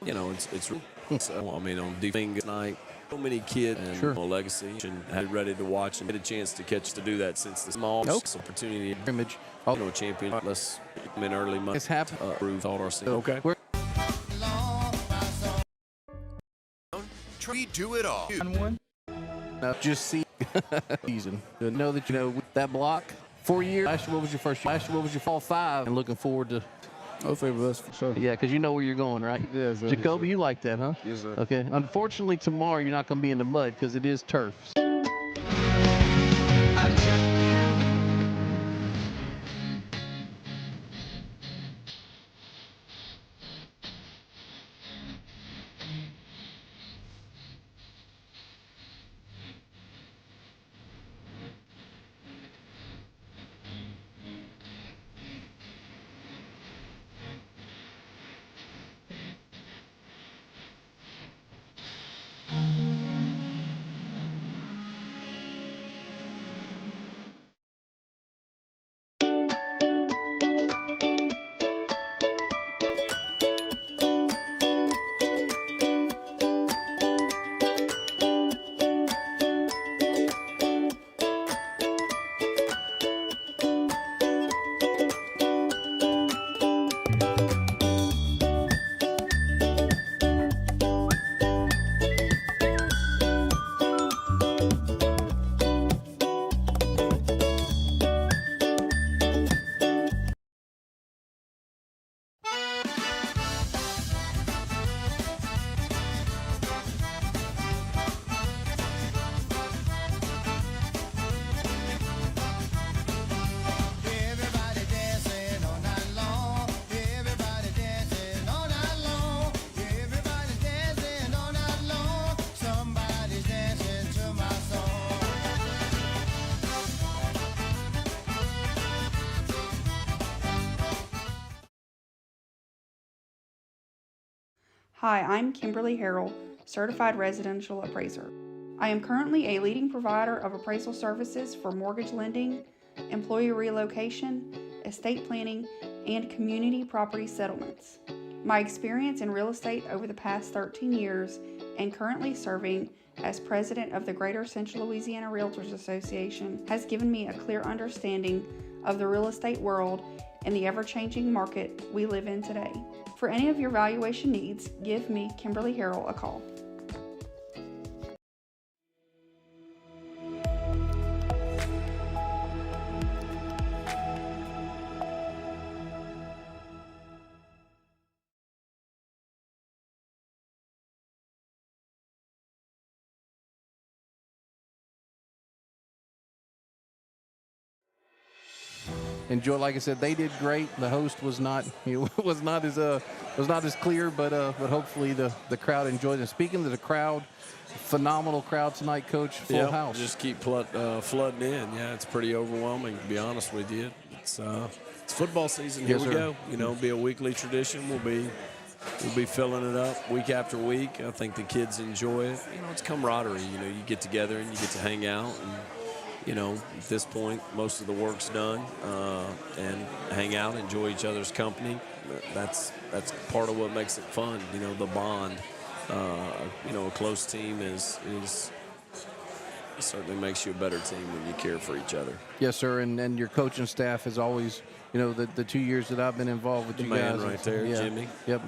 So, I mean, on defense tonight, so many kids and legacy and had ready to watch and get a chance to catch to do that since the small opportunity. Image. Champion. Let's come in early months. It's happened. Prove all our season. Okay. We do it all. Just see season. To know that that block 4 years. Last year, what was your first year? Last year, what was your fall 5? And looking forward to. Hopefully with us for sure. Yeah, because you know where you're going, right? Yes, sir. Jacoby, you like that, huh? Yes, sir. Okay. Unfortunately, tomorrow you're not going to be in the mud because it is turf. Hi, I'm Kimberly Harrell, Certified Residential Appraiser. I am currently a leading provider of appraisal services for mortgage lending, employee relocation, estate planning, and community property settlements. My experience in real estate over the past 13 years and currently serving as president of the Greater Central Louisiana Realtors Association has given me a clear understanding of the real estate world and the ever-changing market we live in today. For any of your valuation needs, give me, Kimberly Harrell, a call. Enjoy, like I said, they did great. The host was not, was not as clear, but hopefully the crowd enjoyed it. Speaking of the crowd, phenomenal crowd tonight, Coach. Full house. Just keep flooding in. Yeah, it's pretty overwhelming, to be honest with you. It's football season. Here we go. It'll be a weekly tradition. We'll be filling it up week after week. I think the kids enjoy it. It's camaraderie. You get together and you get to hang out and. At this point, most of the work's done, and hang out, enjoy each other's company. That's part of what makes it fun. The bond. A close team is certainly makes you a better team when you care for each other. Yes, sir. And your coaching staff is always, the 2 years that I've been involved with you guys. Man right there, Jimmy. Yep.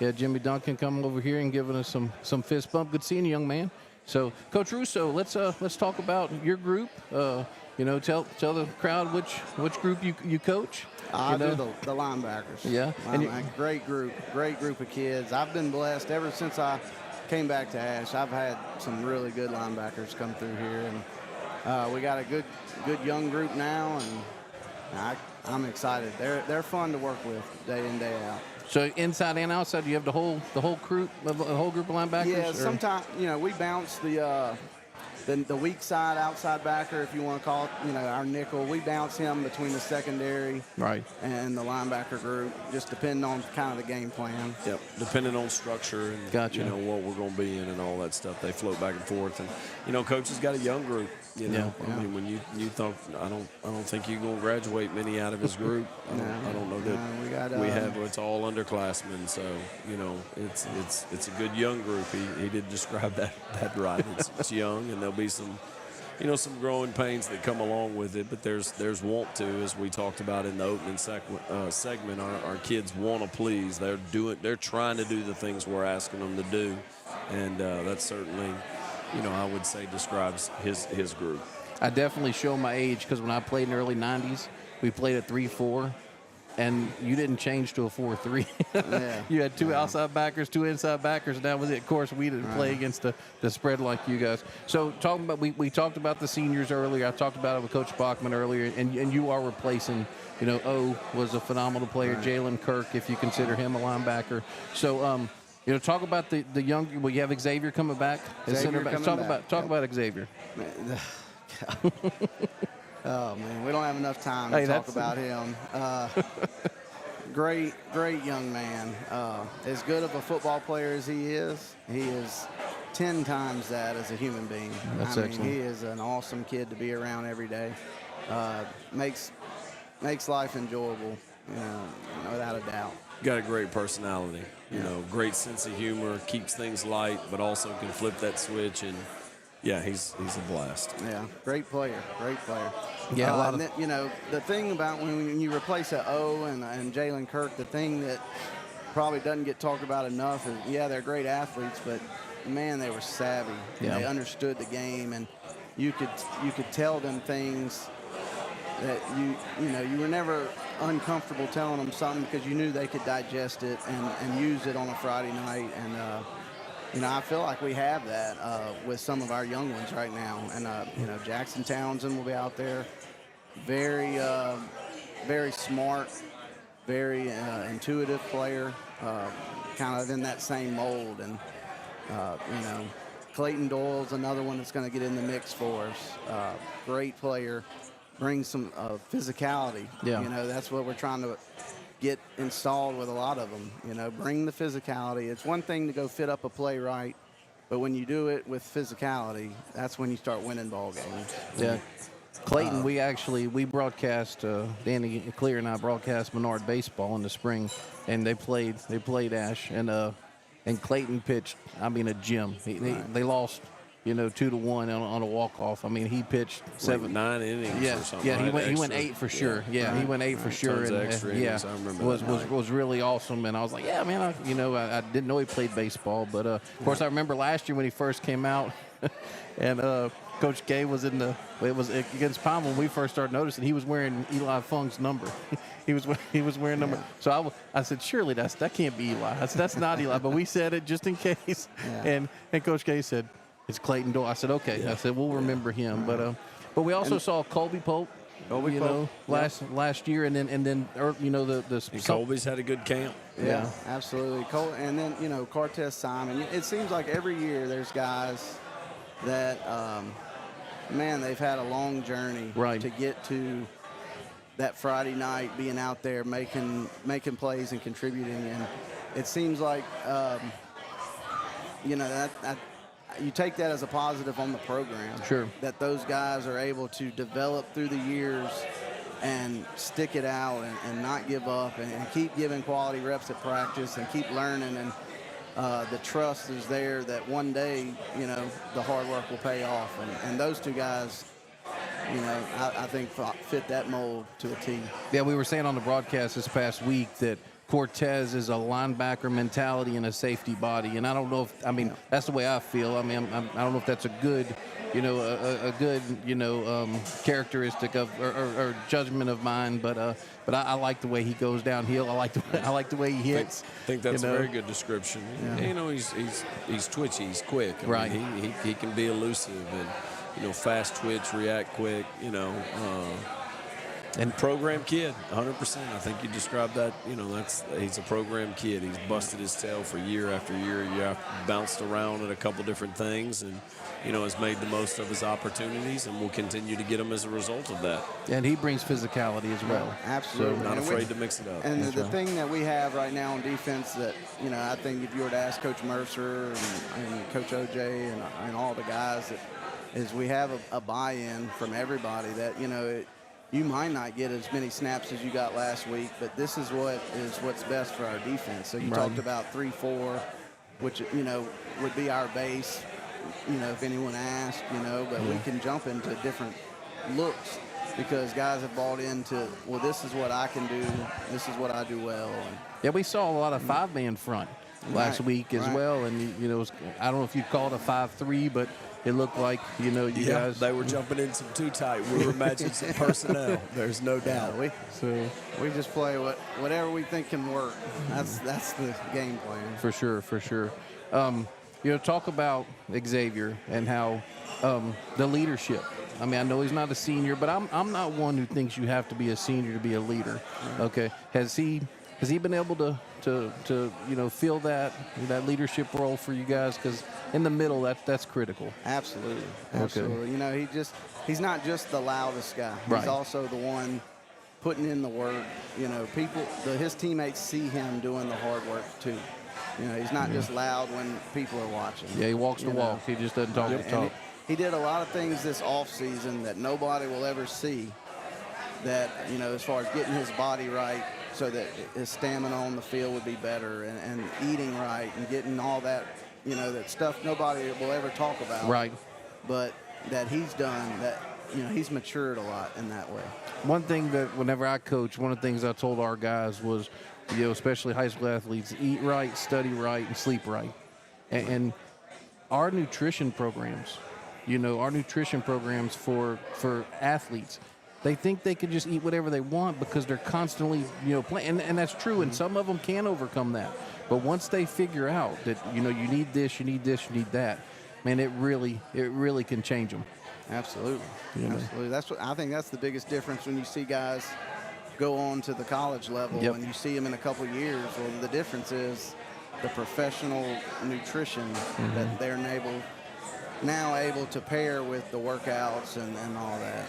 It's Jimmy Duncan coming over here and giving us some fist bump. Good seeing you, young man. So, Coach Russo, let's talk about your group. Tell the crowd which group you coach. I do the linebackers. Yeah, great group of kids. I've been blessed ever since I came back to Ash. I've had some really good linebackers come through here, and we got a good young group now, and I'm excited. They're fun to work with day in, day out. So inside and outside, you have the whole group of linebackers? Yeah, sometimes we bounce the weak side, outside backer, if you want to call it, our nickel, we bounce him between the secondary and the linebacker group, just depending on kind of the game plan. Yep, depending on structure and what we're going to be in and all that stuff. They float back and forth. And, Coach has got a young group. I mean, when you thought, I don't think you're going to graduate many out of his group. I don't know that we have. It's all underclassmen, so it's a good young group. He did describe that right. It's young, and there'll be some growing pains that come along with it. But there's want to, as we talked about in the opening segment. Our kids want to please. They're trying to do the things we're asking them to do, and that's certainly, I would say describes his group. I definitely show my age because when I played in the early 90s, we played a 3-4, and you didn't change to a 4-3. You had two outside backers, two inside backers, and that was it. Of course, we didn't play against the spread like you guys. So talking about we talked about the seniors earlier. I talked about it with Coach Bachman earlier, and you are replacing. O was a phenomenal player. Jalen Kirk, if you consider him a linebacker. So talk about the young. Well, you have Xavier coming back. Talk about Xavier. Oh, man, we don't have enough time to talk about him. Great young man. As good of a football player as he is 10 times that as a human being. That's excellent. He is an awesome kid to be around every day. Makes life enjoyable, without a doubt. Got a great personality, great sense of humor, keeps things light, but also can flip that switch. And yeah, he's a blast. Yeah, great player. Yeah, the thing about when you replace an O and Jalen Kirk, the thing that probably doesn't get talked about enough is, they're great athletes, but man, they were savvy. Yeah. They understood the game, and you could tell them things that you were never uncomfortable telling them something because you knew they could digest it and use it on a Friday night. And I feel like we have that with some of our young ones right now. And Jackson Townsend will be out there, very smart, very intuitive player, kind of in that same mold. And Clayton Doyle's another one that's going to get in the mix for us. Great player. Brings some physicality. That's what we're trying to get installed with a lot of them. Bring the physicality. It's one thing to go fit up a play right, but when you do it with physicality, that's when you start winning ball games. Yeah. Clayton, we broadcast, Danny Clear and I broadcast Menard baseball in the spring, and they played Ash, and Clayton pitched, a gem. They lost 2-1 on a walk-off. He pitched 9 innings or something. Yeah, he went 8 for sure. He went 8 for sure. Tons of extra innings. I remember was really awesome. And I was like, yeah, man, I didn't know he played baseball. But, of course, I remember last year when he first came out, and Coach Gay was it was against Palm when we first started noticing he was wearing Eli Fung's number. he was wearing number. So I said, surely that can't be Eli. I said, that's not Eli. But we said it just in case. And Coach Gay said, it's Clayton Doyle. I said, okay. I said, we'll remember him. But we also saw Colby Pope. Last year, and then Colby's had a good camp. Yeah, absolutely. And then Cortez Simon. It seems like every year there's guys that they've had a long journey to get to that Friday night, being out there making plays and contributing, and it seems like you take that as a positive on the program. Sure. That those guys are able to develop through the years and stick it out and not give up and keep giving quality reps at practice and keep learning. And the trust is there that one day, the hard work will pay off. And those two guys, I think fit that mold to a T. Yeah, we were saying on the broadcast this past week that Cortez is a linebacker mentality and a safety body, and I don't know if that's the way I feel. I don't know if that's a good, a good characteristic of or judgment of mine, but I like the way he goes downhill. I like the way he hits. I think that's a very good description. Yeah. He's twitchy, he's quick. I mean, he can be elusive and fast twitch, react quick. And program kid, 100%. I think you described that. He's a program kid. He's busted his tail for year after year. Bounced around at a couple different things, and has made the most of his opportunities, and will continue to get them as a result of that. And he brings physicality as well. Absolutely. So not afraid to mix it up. And the thing that we have right now on defense that, I think if you were to ask Coach Mercer and Coach OJ and all the guys, is we have a buy-in from everybody that, you might not get as many snaps as you got last week, but this is what's best for our defense. So you talked about 3-4, which, would be our base, if anyone asked, but we can jump into different looks because guys have bought into, well, this is what I can do. This is what I do well. Yeah, we saw a lot of five-man front last week as well. And, I don't know if you'd call it a 5-3, but it looked like, you guys. They were jumping in some too tight. We were matching some personnel. There's no doubt. Yeah, we just play whatever we think can work. That's the game plan. For sure. Talk about Xavier and how the leadership. I mean, I know he's not a senior, but I'm not one who thinks you have to be a senior to be a leader. Okay, has he been able to fill that leadership role for you guys? Because in the middle, that's critical. Absolutely. Okay. He's not just the loudest guy. Right. He's also the one putting in the work. His teammates see him doing the hard work too. He's not just loud when people are watching. Yeah, he walks the walk. He just doesn't talk the talk. He did a lot of things this offseason that nobody will ever see. That, as far as getting his body right so that his stamina on the field would be better and eating right and getting all that, that stuff nobody will ever talk about. Right. But that he's done, that, he's matured a lot in that way. One thing that whenever I coach, one of the things I told our guys was, especially high school athletes, eat right, study right, and sleep right. And our nutrition programs, for athletes, they think they can just eat whatever they want because they're constantly, playing. And that's true, and some of them can overcome that. But once they figure out that, you need this, you need this, you need that, man, it really can change them. Absolutely. Absolutely. I think that's the biggest difference when you see guys go on to the college level and you see them in a couple of years. Well, the difference is the professional nutrition that they're now able to pair with the workouts and all that.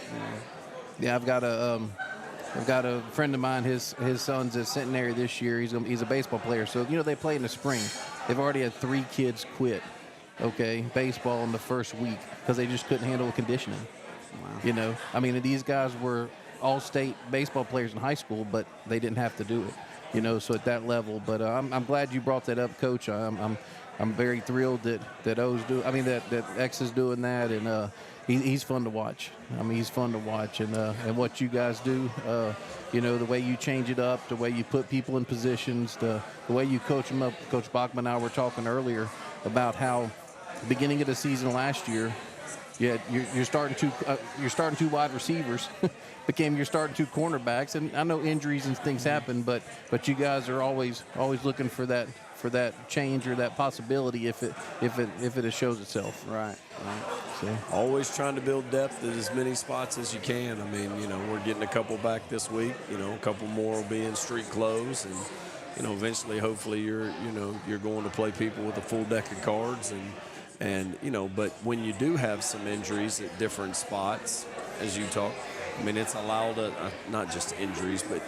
Yeah, I've got a friend of mine. His son's at Centenary this year. He's a baseball player. So they play in the spring. They've already had 3 kids quit. Okay, baseball in the first week because they just couldn't handle the conditioning. Wow. I mean, these guys were all-state baseball players in high school, but they didn't have to do it. So at that level. But I'm glad you brought that up, Coach. I'm very thrilled that that X is doing that, and he's fun to watch. I mean, he's fun to watch, and what you guys do, the way you change it up, the way you put people in positions, the way you coach them up. Coach Bachman and I were talking earlier about how beginning of the season last year, you're starting 2 wide receivers, became your starting 2 cornerbacks, and I know injuries and things happen, but you guys are always looking for that change or that possibility if it shows itself. Right. So always trying to build depth at as many spots as you can. I mean, we're getting a couple back this week. A couple more will be in street clothes, and eventually, hopefully, you're going to play people with a full deck of cards, and but when you do have some injuries at different spots, as you talk, I mean, it's allowed not just injuries, but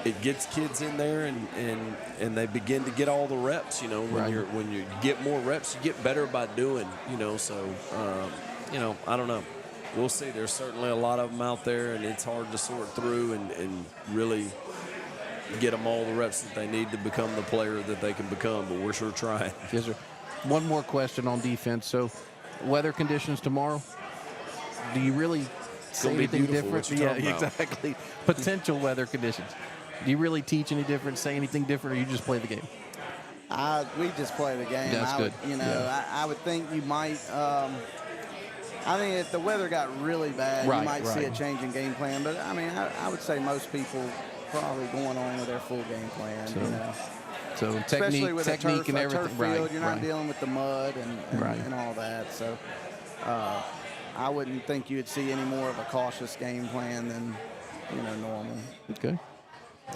it gets kids in there and they begin to get all the reps. When you get more reps, you get better by doing. So I don't know. We'll see. There's certainly a lot of them out there, and it's hard to sort through and really get them all the reps that they need to become the player that they can become. But we're sure trying. Yes, sir. One more question on defense. So, weather conditions tomorrow. Do you really say anything different? Yeah, exactly. Potential weather conditions. Do you really teach any different, say anything different, or you just play the game? We just play the game. That's good. I would think you might. I mean, if the weather got really bad, you might see a change in game plan. But I mean, I would say most people probably going on with their full game plan. So especially with technique and everything. Turf field, you're not dealing with the mud and all that. So I wouldn't think you'd see any more of a cautious game plan normal. Okay.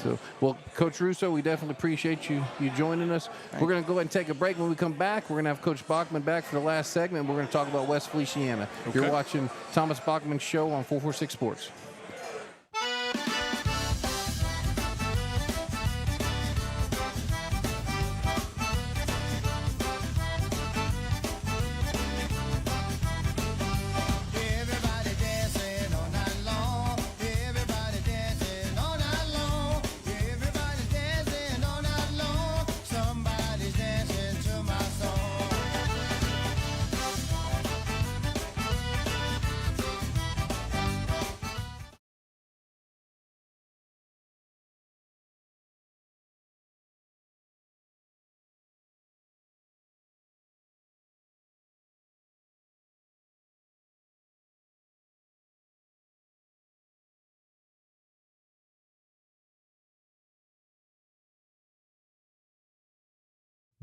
So, well, Coach Russo, we definitely appreciate you joining us. We're going to go ahead and take a break. When we come back, we're going to have Coach Bachman back for the last segment. We're going to talk about West Feliciana. Okay. You're watching Thomas Bachman's show on 446 Sports.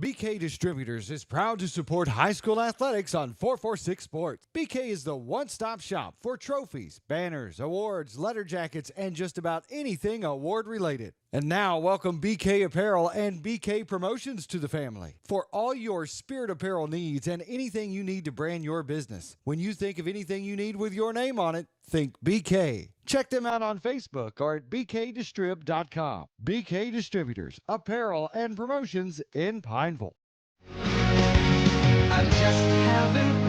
BK Distributors is proud to support high school athletics on 446 Sports. BK is the one-stop shop for trophies, banners, awards, letter jackets, and just about anything award-related. And now, welcome BK Apparel and BK Promotions to the family for all your spirit apparel needs and anything you need to brand your business. When you think of anything you need with your name on it, think BK. Check them out on Facebook or at bkdistrib.com. BK Distributors, Apparel and Promotions in Pineville. I just haven't.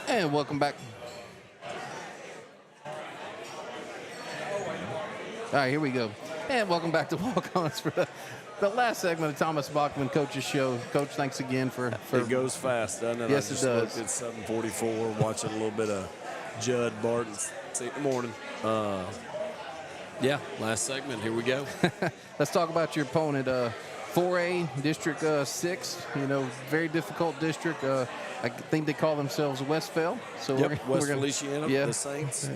And welcome back. All right, here we go. And welcome back to Walk-Ons for the last segment of Thomas Bachman Coach's Show. Coach, thanks again for It goes fast, doesn't it? Yes, I just it does. Looked at 7:44, watching a little bit of Judd Barton. See you in the morning. Yeah, last segment. Here we go. Let's talk about your opponent, 4A District 6. Very difficult district. I think they call themselves Westfell. So Yep, we're West gonna, Feliciana, yeah. the Saints.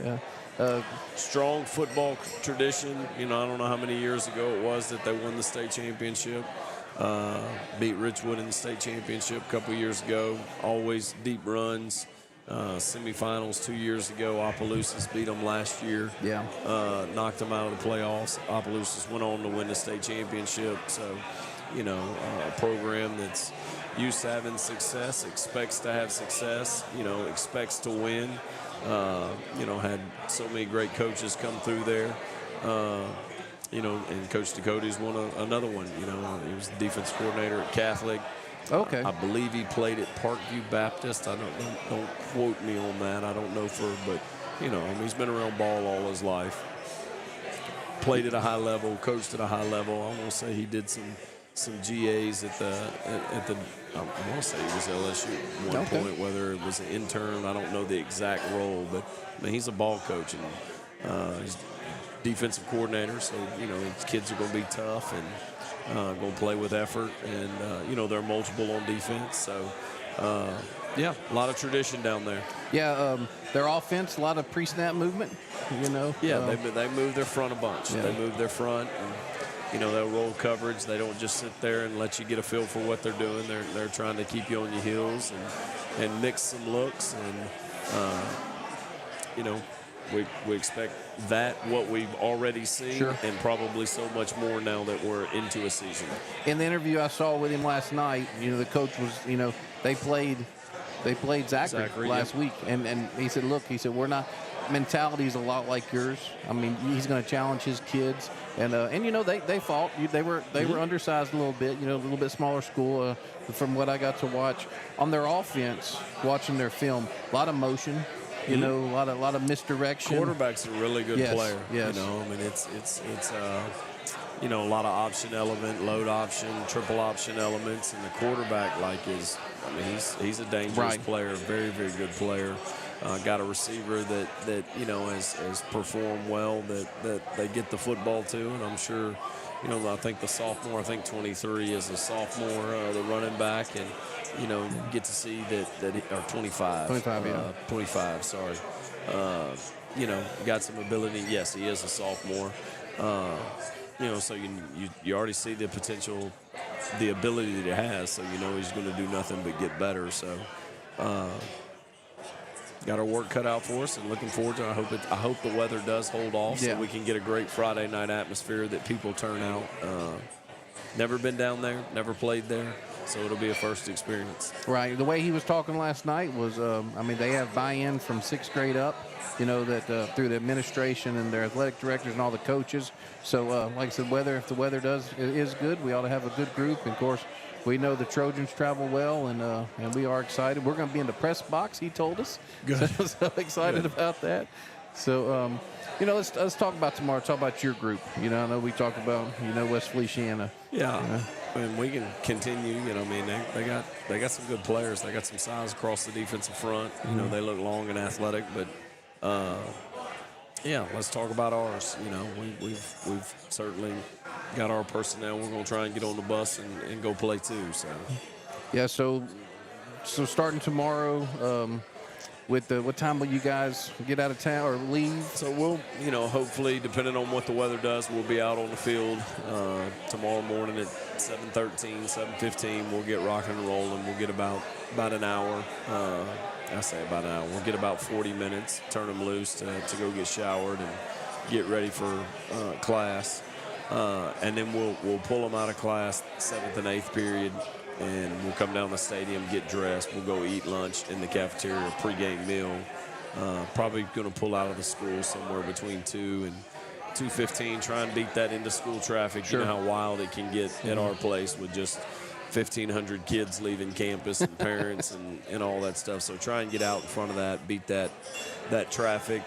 Yeah. Strong football tradition. I don't know how many years ago it was that they won the state championship. Beat Richwood in the state championship a couple years ago. Always deep runs. Semifinals 2 years ago. Opelousas beat them last year. Yeah. Knocked them out of the playoffs. Opelousas went on to win the state championship. So, a program that's used to having success, expects to have success, expects to win. Had so many great coaches come through there. And Coach Dakota's another one. He was the defense coordinator at Catholic. Okay. I believe he played at Parkview Baptist. Don't quote me on that. I don't know but he's been around ball all his life. Played at a high level, coached at a high level. I want to say he did some GAs at the. I want to say he was LSU at one point. Whether it was an intern, I don't know the exact role, but he's a ball coach and he's defensive coordinator. So his kids are going to be tough and going to play with effort, and they're multiple on defense. So a lot of tradition down there. Yeah, their offense, a lot of pre-snap movement. Yeah, they move their front a bunch. Yeah. They move their front. And, they'll roll coverage. They don't just sit there and let you get a feel for what they're doing. They're trying to keep you on your heels and mix some looks and we expect that, what we've already seen, Sure. and probably so much more now that we're into a season. In the interview I saw with him last night, the coach was, they played Zachary last week, and he said, look, we're not. Mentality is a lot like yours. I mean, he's going to challenge his kids, and they fought. They were undersized a little bit, a little bit smaller school. From what I got to watch on their offense, watching their film, a lot of motion, a lot of misdirection. Quarterback's a really good player. Yes. I mean, it's a lot of option element, load option, triple option elements, and the quarterback he's a dangerous player, very, very good player. Got a receiver that has performed well, that they get the football to, and I'm sure, I think the sophomore, 23 is a sophomore, the running back, and you get to see that or 25. 25, sorry. Got some ability. Yes, he is a sophomore. So you already see the potential, the ability that he has. So he's going to do nothing but get better. So. Got our work cut out for us, and looking forward to it. I hope the weather does hold off so we can get a great Friday night atmosphere, that people turn out. Never been down there, never played there, so it'll be a first experience. Right. The way he was talking last night was, they have buy-in from 6th grade up, that through the administration and their athletic directors and all the coaches. So, like I said, if the weather is good, we ought to have a good group. And of course, we know the Trojans travel well, and we are excited. We're going to be in the press box, he told us. Good. So excited about that. So, let's talk about tomorrow. Talk about your group. I know we talk about, West Feliciana. Yeah. And we can continue. They got some good players. They got some size across the defensive front. They look long and athletic, but let's talk about ours. We've certainly got our personnel. We're going to try and get on the bus and go play too. So. Yeah. So starting tomorrow. What time will you guys get out of town or leave? So we'll, hopefully, depending on what the weather does, we'll be out on the field tomorrow morning at 7:13, 7:15. We'll get rocking and rolling. We'll get about an hour. I say about an hour. We'll get about 40 minutes, turn them loose to go get showered and get ready for class. And then we'll pull them out of class 7th and 8th period. And we'll come down the stadium, get dressed. We'll go eat lunch in the cafeteria, a pregame meal. Probably going to pull out of the school somewhere between 2 and 2:15. Try and beat that into school traffic. Sure. You know how wild it can get at our place with just 1,500 kids leaving campus and parents and all that stuff. So try and get out in front of that, beat that traffic.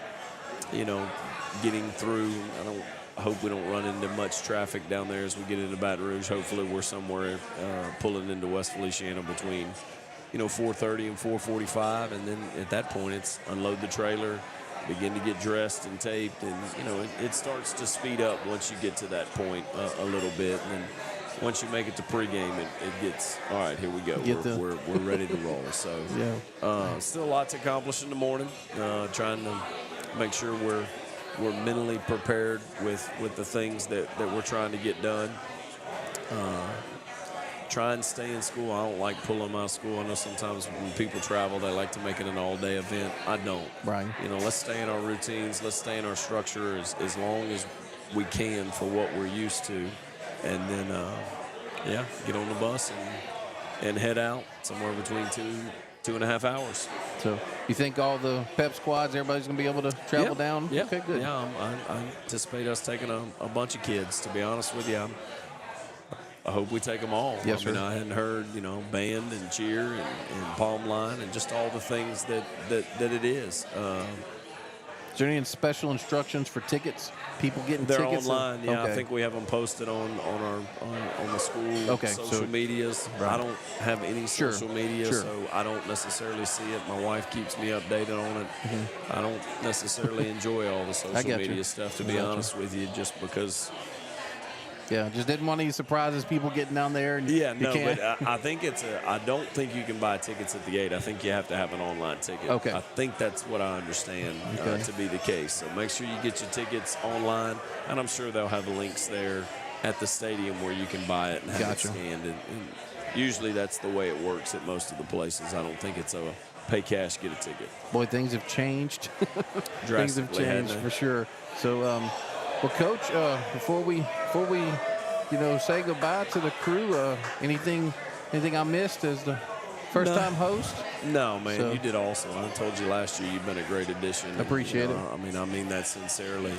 Getting through. I hope we don't run into much traffic down there as we get into Baton Rouge. Hopefully we're somewhere pulling into West Feliciana between, 4:30 and 4:45. And then at that point, it's unload the trailer, begin to get dressed and taped. And, it starts to speed up once you get to that point a little bit. And then once you make it to pregame, it gets, all right, here we go. We're ready to roll. So still a lot to accomplish in the morning. Trying to make sure we're mentally prepared with the things that we're trying to get done. Try and stay in school. I don't like pulling them out of school. I know sometimes when people travel, they like to make it an all-day event. I don't. Right. Let's stay in our routines. Let's stay in our structure as long as we can for what we're used to. And then, get on the bus and head out somewhere between 2.5 hours. So you think all the pep squads, everybody's going to be able to travel down? Yeah. Okay, good. Yeah, I anticipate us taking a bunch of kids, to be honest with you. I hope we take them all. Yes, sir. I hadn't heard, band and cheer and palm line and just all the things that it is. Is there any special instructions for tickets? People getting They're tickets? online. Yeah, okay. I think we have them posted on the school social medias. Right. I don't have any social media, so I don't necessarily see it. My wife keeps me updated on it. Mm-hmm. I don't necessarily enjoy all the social media stuff, to be honest with you, just because. Yeah, just didn't want any surprises, people getting down there. And but I think I don't think you can buy tickets at the gate. I think you have to have an online ticket. Okay. I think that's what I understand to be the case. So make sure you get your tickets online, and I'm sure they'll have links there at the stadium where you can buy it and have it scanned. And usually that's the way it works at most of the places. I don't think it's a pay cash, get a ticket. Boy, things have changed. Things have Drastically, hadn't changed they? for sure. So, well, Coach, before we say goodbye to the crew, anything I missed as the first-time host? No, man, So- you did awesome. I told you last year you've been a great addition. Appreciate it. I mean that sincerely.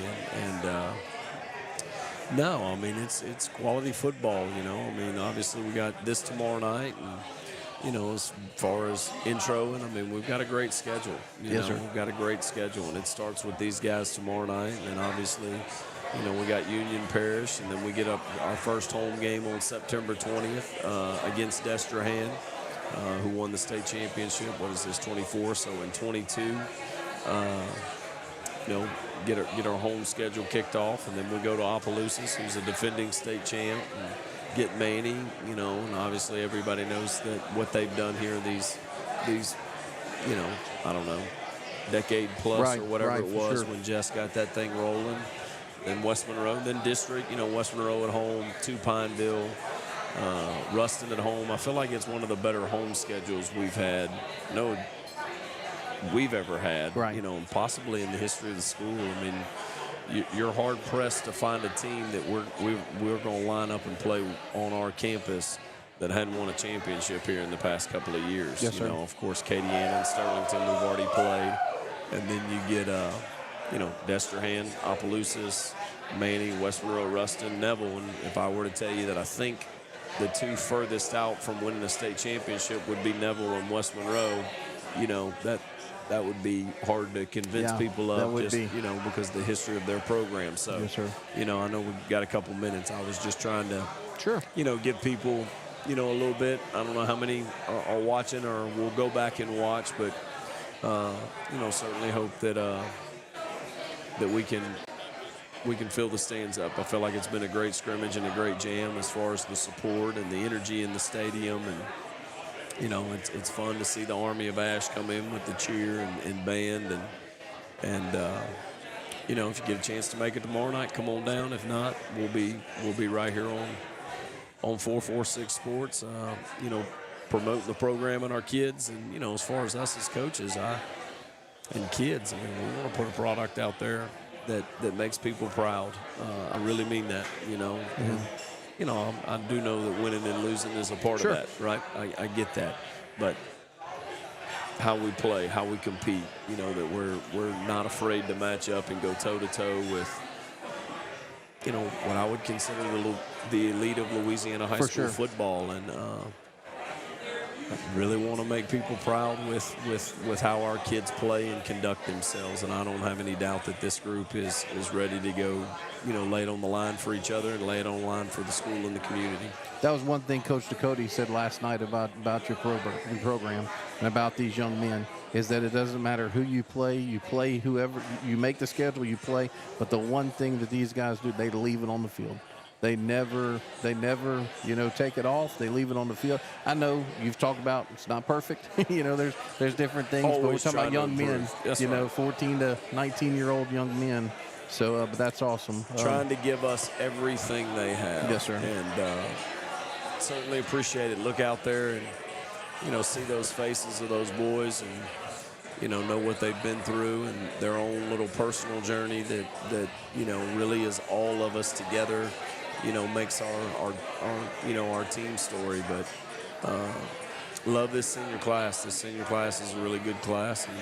No, I mean it's quality football. I mean, obviously we got this tomorrow night, and as far as intro, and I mean we've got a great schedule. Yes, sir. We've got a great schedule, and it starts with these guys tomorrow night, and obviously, we got Union Parish, and then we get up our first home game on September 20th against Destrehan. Who won the state championship? What is this, 24? So in 22, get our home schedule kicked off, and then we go to Opelousas, who's a defending state champ, and get Manny. And obviously everybody knows that what they've done here these I don't know, decade plus Right, or whatever right, it for was sure. when Jess got that thing rolling. Then West Monroe, then District. West Monroe at home, to Pineville. Ruston at home. I feel like it's one of the better home schedules we've ever had. Right. And possibly in the history of the school. I mean, you're hard pressed to find a team that we're going to line up and play on our campus that hadn't won a championship here in the past couple of years. Yes, sir. Of course, Katie Ann and Sterlington we've already played, and then you get Destrehan, Opelousas, Manny, West Monroe, Ruston, Neville. And if I were to tell you that I think the two furthest out from winning a state championship would be Neville and West Monroe, that would be hard to convince Yeah, people that of, would just be. because of the history of their program. So, Yes, sir. I know we've got a couple minutes. I was just trying to, Sure. give people, a little bit. I don't know how many are watching or will go back and watch, but certainly hope that that we can fill the stands up. I feel like it's been a great scrimmage and a great jam as far as the support and the energy in the stadium. And, it's fun to see the Army of Ash come in with the cheer and band. And if you get a chance to make it tomorrow night, come on down. If not, we'll be right here on 446 Sports, promoting the program and our kids. And, as far as us as coaches, and kids, I mean, we want to put a product out there that makes people proud. I really mean that, And, I do know that winning and losing is a part Sure. of that, right? I get that. But how we play, how we compete, that we're not afraid to match up and go toe-to-toe with, what I would consider the elite of Louisiana high For school sure. football. And I really want to make people proud with how our kids play and conduct themselves. And I don't have any doubt that this group is ready to go, lay it on the line for each other and lay it on the line for the school and the community. That was one thing Coach Ducote said last night about your program and about these young men, is that it doesn't matter who you play whoever, you make the schedule, you play, but the one thing that these guys do, they leave it on the field. They never, take it off. They leave it on the field. I know you've talked about it's not perfect. There's different things, but we're Always talking about trying to young men, improve. That's right. 14 to 19-year-old young men. So, but that's awesome. Trying to give us everything they have. Yes, sir. And certainly appreciate it. Look out there and, see those faces of those boys and, know what they've been through and their own little personal journey that really is all of us together, makes our team story. But love this senior class. This senior class is a really good class, and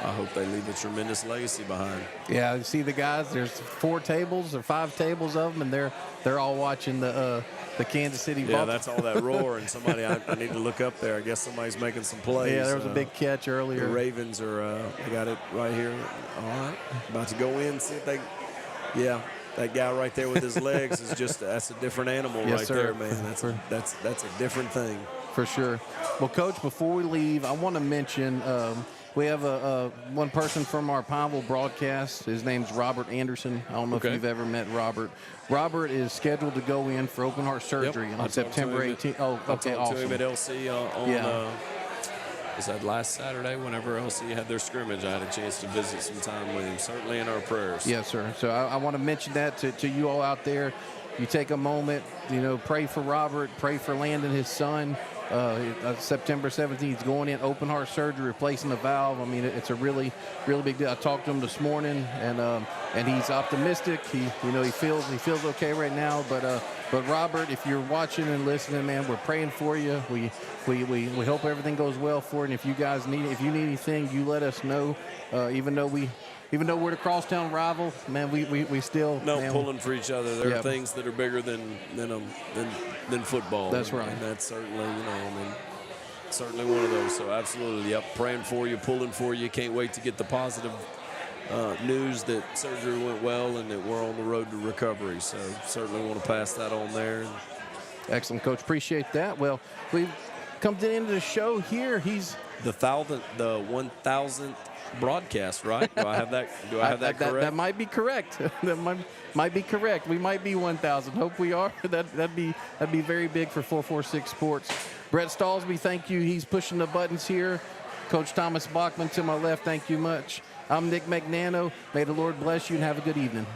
I hope they leave a tremendous legacy behind. Yeah, you see the guys. There's 4 tables or 5 tables of them, and they're all watching the Kansas City. Yeah, that's all that roar, and somebody I need to look up there. I guess somebody's making some plays. Yeah, there was a big catch earlier. The Ravens are they got it right here. All right, about to go in. See if they. Yeah, that guy right there with his legs is that's a different animal Yes, right sir. there, man. That's a different thing. For sure. Well, Coach, before we leave, I want to mention we have one person from our Pineville broadcast. His name's Robert Anderson. I don't know Okay. if you've ever met Robert. Robert is scheduled to go in for open heart surgery Yep. I on talked to September him 18th. Oh, I okay, talked to him awesome. at LC on Yeah. was that last Saturday? Whenever LC had their scrimmage, I had a chance to visit some time with him. Certainly in our prayers. Yes, sir. So I want to mention that to you all out there. You take a moment, pray for Robert, pray for Landon, his son. September 17th, he's going in open heart surgery, replacing the valve. I mean, it's a really big deal. I talked to him this morning, and he's optimistic. He feels okay right now. But Robert, if you're watching and listening, man, we're praying for you. We hope everything goes well for you. And if you need anything, you let us know. Even though we're the crosstown rival, man, we still pulling for each other. There are things that are bigger than football. That's right. And that's certainly, certainly one of those. So absolutely, yep, praying for you, pulling for you. Can't wait to get the positive news that surgery went well and that we're on the road to recovery. So certainly want to pass that on there. Excellent, Coach. Appreciate that. Well, we've come to the end of the show here. He's the 1,000th broadcast, right? Do I have that correct? That might be correct. That might be correct. We might be 1,000. Hope we are. That'd be very big for 446 Sports. Brett Stallsby, thank you. He's pushing the buttons here. Coach Thomas Bachman to my left, thank you much. I'm Nick Magnano. May the Lord bless you and have a good evening.